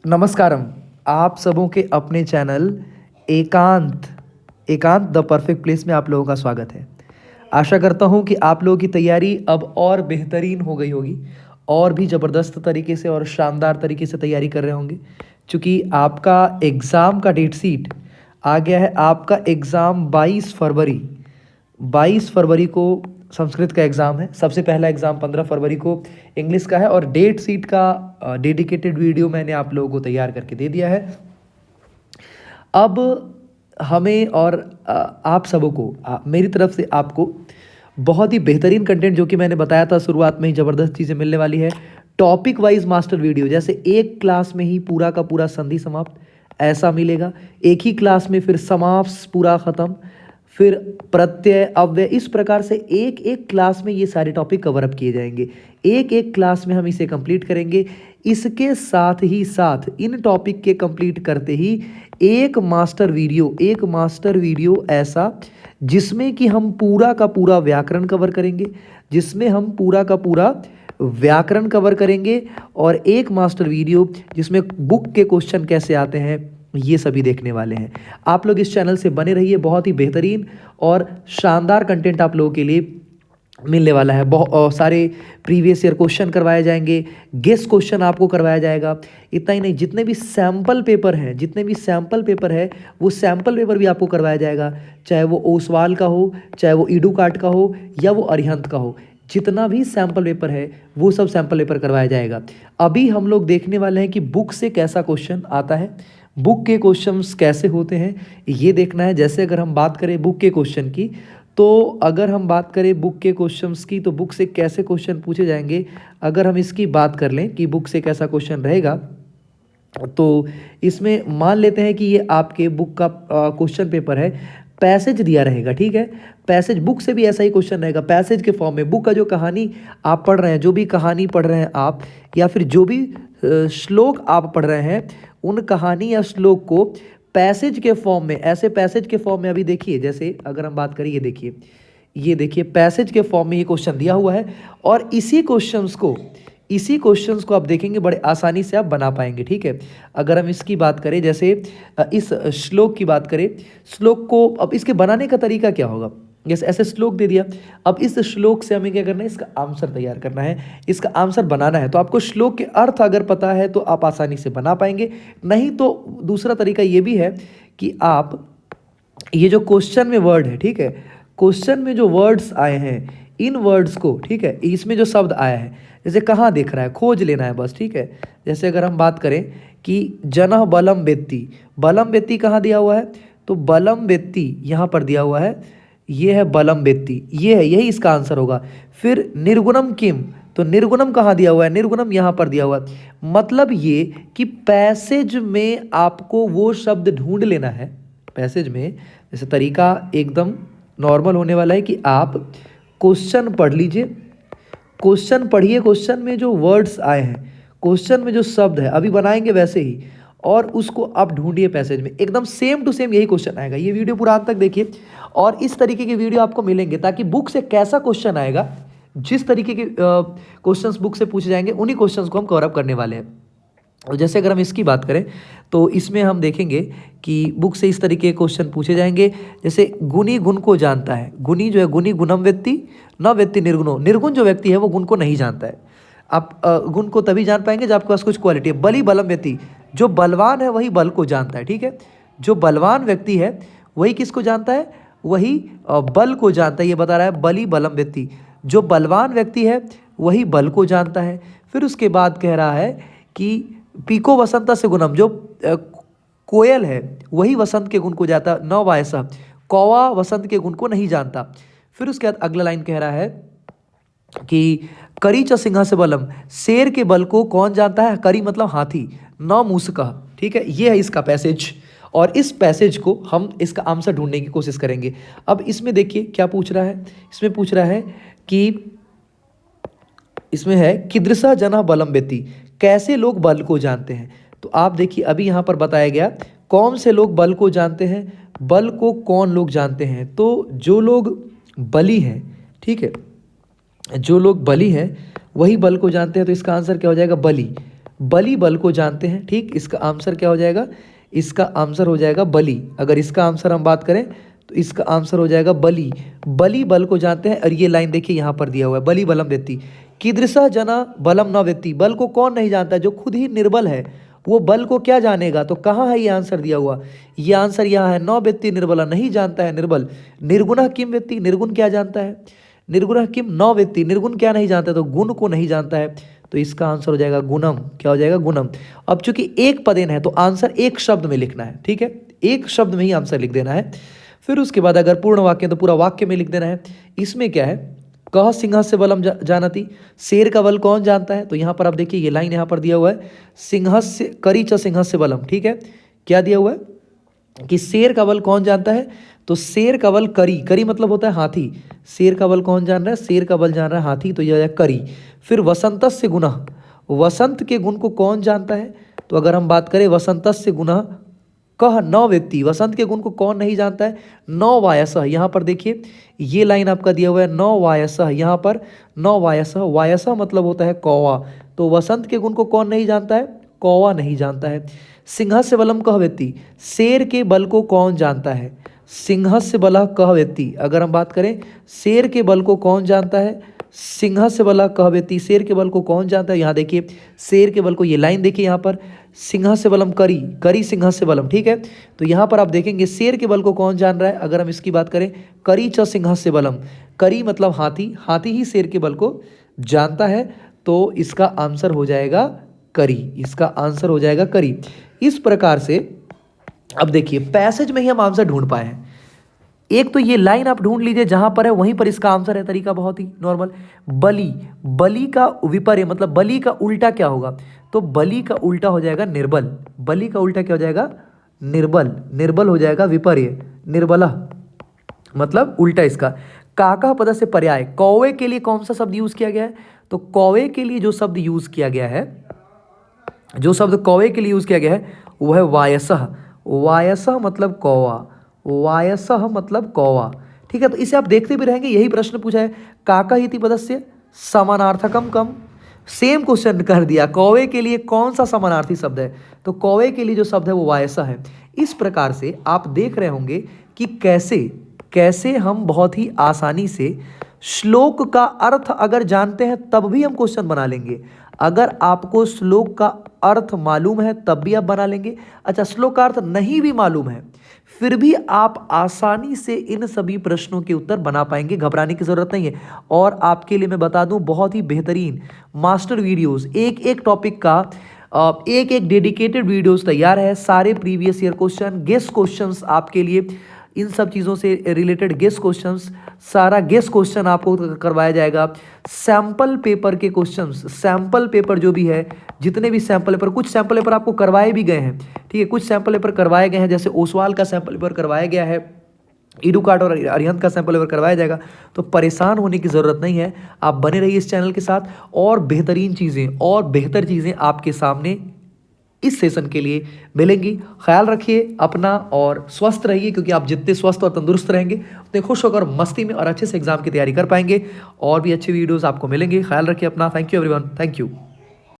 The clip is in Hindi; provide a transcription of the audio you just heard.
नमस्कारम। आप सबों के अपने चैनल एकांत एकांत द परफेक्ट प्लेस में आप लोगों का स्वागत है। आशा करता हूं कि आप लोगों की तैयारी अब और बेहतरीन हो गई होगी और भी ज़बरदस्त तरीके से और शानदार तरीके से तैयारी कर रहे होंगे, क्योंकि आपका एग्ज़ाम का डेट शीट आ गया है। आपका एग्ज़ाम 22 फरवरी को संस्कृत का एग्ज़ाम है। सबसे पहला एग्ज़ाम 15 फरवरी को इंग्लिश का है और डेट शीट का डेडिकेटेड वीडियो मैंने आप लोगों को तैयार करके दे दिया है। अब हमें और आप सबों को मेरी तरफ से आपको बहुत ही बेहतरीन कंटेंट, जो कि मैंने बताया था शुरुआत में ही, ज़बरदस्त चीज़ें मिलने वाली है। टॉपिक वाइज मास्टर वीडियो, जैसे एक क्लास में ही पूरा का पूरा संधि समाप्त ऐसा मिलेगा, एक ही क्लास में फिर समास पूरा ख़त्म, फिर प्रत्यय अव्यय, इस प्रकार से एक एक क्लास में ये सारे टॉपिक कवर अप किए जाएंगे। एक एक क्लास में हम इसे कंप्लीट करेंगे। इसके साथ ही साथ इन टॉपिक के कंप्लीट करते ही एक मास्टर वीडियो ऐसा जिसमें कि हम पूरा का पूरा व्याकरण कवर करेंगे, और एक मास्टर वीडियो जिसमें बुक के क्वेश्चन कैसे आते हैं, ये सभी देखने वाले हैं। आप लोग इस चैनल से बने रहिए। बहुत ही बेहतरीन और शानदार कंटेंट आप लोगों के लिए मिलने वाला है। बहुत सारे प्रीवियस ईयर क्वेश्चन करवाए जाएंगे, गेस्ट क्वेश्चन आपको करवाया जाएगा। इतना ही नहीं, जितने भी सैम्पल पेपर है वो सैम्पल पेपर भी आपको करवाया जाएगा, चाहे वो ओसवाल का हो, चाहे वो ईडुकाट का हो, या वो अरिहंत का हो। जितना भी सैम्पल पेपर है वो सब सैम्पल पेपर करवाया जाएगा। अभी हम लोग देखने वाले हैं कि बुक से कैसा क्वेश्चन आता है, बुक के क्वेश्चंस कैसे होते हैं, ये देखना है। जैसे अगर हम बात करें बुक के क्वेश्चन की, तो अगर हम बात करें बुक के क्वेश्चंस की, तो बुक से कैसे क्वेश्चन पूछे जाएंगे, अगर हम इसकी बात कर लें कि बुक से कैसा क्वेश्चन रहेगा, तो इसमें मान लेते हैं कि ये आपके बुक का क्वेश्चन पेपर है, पैसेज दिया रहेगा, ठीक है। पैसेज बुक से भी ऐसा ही क्वेश्चन रहेगा, पैसेज के फॉर्म में। बुक का जो कहानी आप पढ़ रहे हैं, जो भी कहानी पढ़ रहे हैं आप, या फिर जो भी श्लोक आप पढ़ रहे हैं, उन कहानी या श्लोक को पैसेज के फॉर्म में, ऐसे पैसेज के फॉर्म में, अभी देखिए, जैसे अगर हम बात करें, ये देखिए पैसेज के फॉर्म में ये क्वेश्चन दिया हुआ है, और इसी क्वेश्चंस को आप देखेंगे बड़े आसानी से आप बना पाएंगे, ठीक है। अगर हम इसकी बात करें, जैसे इस श्लोक की बात करें, श्लोक को अब इसके बनाने का तरीका क्या होगा, जैसे ऐसे श्लोक दे दिया, अब इस श्लोक से हमें क्या करना है, इसका आंसर तैयार करना है, इसका आंसर बनाना है। तो आपको श्लोक के अर्थ अगर पता है तो आप आसानी से बना पाएंगे। नहीं तो दूसरा तरीका ये भी है कि आप ये जो क्वेश्चन में वर्ड है, ठीक है, क्वेश्चन में जो वर्ड्स आए हैं, इन वर्ड्स को, ठीक है, इसमें जो शब्द आया है, जैसे कहाँ दिख रहा है, खोज लेना है बस, ठीक है। जैसे अगर हम बात करें कि जनः बलम वेत्ति कहाँ दिया हुआ है, तो बलम वेत्ति यहाँ पर दिया हुआ है, ये है बलम वेत्ति, ये है, यही इसका आंसर होगा। फिर निर्गुणम किम, तो निर्गुणम कहाँ दिया हुआ है, निर्गुणम यहाँ पर दिया हुआ है। मतलब ये कि पैसेज में आपको वो शब्द ढूंढ लेना है। पैसेज में जैसे तरीका एकदम नॉर्मल होने वाला है कि आप क्वेश्चन पढ़ लीजिए, क्वेश्चन पढ़िए, क्वेश्चन में जो वर्ड्स आए हैं, क्वेश्चन में जो शब्द है, अभी बनाएंगे वैसे ही, और उसको आप ढूंढिए पैसेज में, एकदम सेम टू सेम यही क्वेश्चन आएगा। ये वीडियो पूरा अंत तक देखिए, और इस तरीके के वीडियो आपको मिलेंगे, ताकि बुक से कैसा क्वेश्चन आएगा, जिस तरीके के क्वेश्चंस बुक से पूछे जाएंगे, उन्हीं क्वेश्चंस को हम कवर अप करने वाले हैं। और जैसे अगर हम इसकी बात करें, तो इसमें हम देखेंगे कि बुक से इस तरीके के क्वेश्चन पूछे जाएंगे, जैसे गुणी गुण को जानता है, गुणी जो है, गुणी गुणम वेत्ति न वेत्ति निर्गुणो, निर्गुण जो व्यक्ति है वो गुण को नहीं जानता है। आप गुण को तभी जान पाएंगे जब आपके पास कुछ क्वालिटी है। बली बलम व्यक्ति, जो बलवान है वही बल को जानता है, ठीक है। जो बलवान व्यक्ति है वही किसको जानता है, वही बल को जानता है। ये बता रहा है बली बलम व्यक्ति, जो बलवान व्यक्ति है वही बल को जानता है। फिर उसके बाद कह रहा है कि पीको वसंत से गुणम, जो कोयल है वही वसंत के गुण को जानता, न वायसा, कौवा वसंत के गुण को नहीं जानता। फिर उसके बाद अगला लाइन कह रहा है कि करी च सिंह से बलम, शेर के बल को कौन जानता है, करी मतलब हाथी, न मूसका, ठीक है। ये है इसका पैसेज, और इस पैसेज को हम इसका आंसर ढूंढने की कोशिश करेंगे। अब इसमें देखिए क्या पूछ रहा है, इसमें पूछ रहा है कि इसमें है कीदृशः जनः बलम वेत्ति, कैसे लोग बल को जानते हैं। तो आप देखिए अभी यहाँ पर बताया गया कौन से लोग बल को जानते हैं, बल को कौन लोग जानते हैं, तो जो लोग बली हैं, ठीक है, जो लोग बली हैं वही बल को जानते हैं। तो इसका आंसर क्या हो जाएगा, बली। बलि बल को जानते हैं, ठीक। इसका आंसर क्या हो जाएगा, इसका आंसर हो जाएगा बलि। अगर इसका आंसर हम बात करें तो इसका आंसर हो जाएगा बलि। बलि बल को जानते हैं। और ये लाइन देखिए यहाँ पर दिया हुआ है, बलि बलम वेत्ति कीदृशः जना बलम न वेत्ति। बल को कौन नहीं जानता, जो खुद ही निर्बल है वो बल को क्या जानेगा। तो कहाँ है ये आंसर दिया हुआ, ये आंसर यहाँ है, न वेत्ति निर्बला, नहीं जानता है निर्बल। निर्गुणः किम वेत्ति, निर्गुण क्या जानता है, निर्गुणः किम न वेत्ति, निर्गुण क्या नहीं जानता, तो गुण को नहीं जानता है। तो इसका आंसर हो जाएगा गुणम। क्या हो जाएगा, गुणम। अब चूंकि एक पदेन है तो आंसर एक शब्द में लिखना है, ठीक है, एक शब्द में ही आंसर लिख देना है। फिर उसके बाद अगर पूर्ण वाक्य तो पूरा वाक्य में लिख देना है। इसमें क्या है, कह सिंहस्य बलम जानती, शेर का बल कौन जानता है। तो यहाँ पर आप देखिए ये लाइन यहाँ पर दिया हुआ है, सिंहस्य करी च सिंहस्य बलम, ठीक है। क्या दिया हुआ है कि शेर का बल कौन जानता है, तो शेर का बल करी, करी मतलब होता है हाथी। शेर का बल कौन जान रहा है, शेर का बल जान रहा है हाथी, तो यह है करी। फिर वसंतस्य गुणः, वसंत के गुण को कौन जानता है। तो अगर हम बात करें वसंतस्य गुणः कह न वेत्ति, वसंत के गुण को कौन नहीं जानता है। नौ वायसः, यहाँ पर देखिए ये लाइन आपका दिया हुआ है, नौ वायसः, यहाँ पर नौ वायसः, वायसः मतलब होता है कौवा। तो वसंत के गुण को कौन नहीं जानता है, कौवा नहीं जानता है। सिंहस्य बलम कह वेत्ति, शेर के बल को कौन जानता है। सिंहस्य बलः कह वेत्ति, अगर हम बात करें शेर के बल को कौन जानता है, सिंहस्य बलः कह वेत्ति, शेर के बल को कौन जानता है। यहाँ देखिए शेर के बल को, ये लाइन देखिए यहाँ पर, सिंहस्य बलम करी, करी सिंहस्य बलम, ठीक है। तो यहाँ पर आप देखेंगे शेर के बल को कौन जान रहा है। अगर हम इसकी बात करें, करी च सिंहस्य बलम, करी मतलब हाथी, हाथी ही शेर के बल को जानता है। तो इसका आंसर हो जाएगा करी, इसका आंसर हो जाएगा करी। इस प्रकार से अब देखिए पैसेज में ही हम आंसर ढूंढ पाए हैं। एक तो ये लाइन आप ढूंढ लीजिए जहां पर है वहीं पर इसका आंसर है। तरीका बहुत ही नॉर्मल। बलि, बलि का विपर्य मतलब बलि का उल्टा क्या होगा, तो बलि का उल्टा हो जाएगा निर्बल। बलि का उल्टा क्या हो जाएगा, निर्बल। निर्बल हो जाएगा विपर्य, निर्बला मतलब उल्टा इसका। काका पद से पर्याय, कौवे के लिए कौन सा शब्द यूज किया गया है, तो कौवे के लिए जो शब्द यूज किया गया है, जो शब्द कौवे के लिए यूज किया गया है वो है वायसः। वायसः मतलब कौवा, वायसः मतलब कौवा, ठीक है। तो इसे आप देखते भी रहेंगे, यही प्रश्न पूछा है, काका इति पदस्य समानार्थकम कम। सेम क्वेश्चन कर दिया, कौवे के लिए कौन सा समानार्थी शब्द है, तो कौवे के लिए जो शब्द है वो वायसः है। इस प्रकार से आप देख रहे होंगे कि कैसे कैसे हम बहुत ही आसानी से श्लोक का अर्थ अगर जानते हैं तब भी हम क्वेश्चन बना लेंगे। अगर आपको श्लोक का अर्थ मालूम है तब भी आप बना लेंगे। अच्छा, श्लोक का अर्थ नहीं भी मालूम है फिर भी आप आसानी से इन सभी प्रश्नों के उत्तर बना पाएंगे, घबराने की जरूरत नहीं है। और आपके लिए मैं बता दूं बहुत ही बेहतरीन मास्टर वीडियोस, एक एक टॉपिक का एक एक डेडिकेटेड वीडियोस तैयार है। सारे previous year question, guest questions आपके लिए, इन सब चीज़ों से रिलेटेड गेस्ट क्वेश्चंस, सारा गेस्ट क्वेश्चन आपको करवाया जाएगा। सैंपल पेपर के क्वेश्चंस, सैंपल पेपर जो भी है, जितने भी सैंपल पेपर, कुछ सैंपल पेपर आपको करवाए भी गए हैं, ठीक है, कुछ सैंपल पेपर करवाए गए हैं, जैसे ओसवाल का सैंपल पेपर करवाया गया है, इडुकाट और अरिहंत का सैंपल पेपर करवाया जाएगा। तो परेशान होने की ज़रूरत नहीं है, आप बने रहिए इस चैनल के साथ, और बेहतरीन चीज़ें और बेहतर चीज़ें आपके सामने इस सेशन के लिए मिलेंगी। ख्याल रखिए अपना और स्वस्थ रहिए, क्योंकि आप जितने स्वस्थ और तंदुरुस्त रहेंगे उतने खुश होकर मस्ती में और अच्छे से एग्जाम की तैयारी कर पाएंगे। और भी अच्छे वीडियोस आपको मिलेंगे। ख्याल रखिए अपना। Thank you everyone, thank you.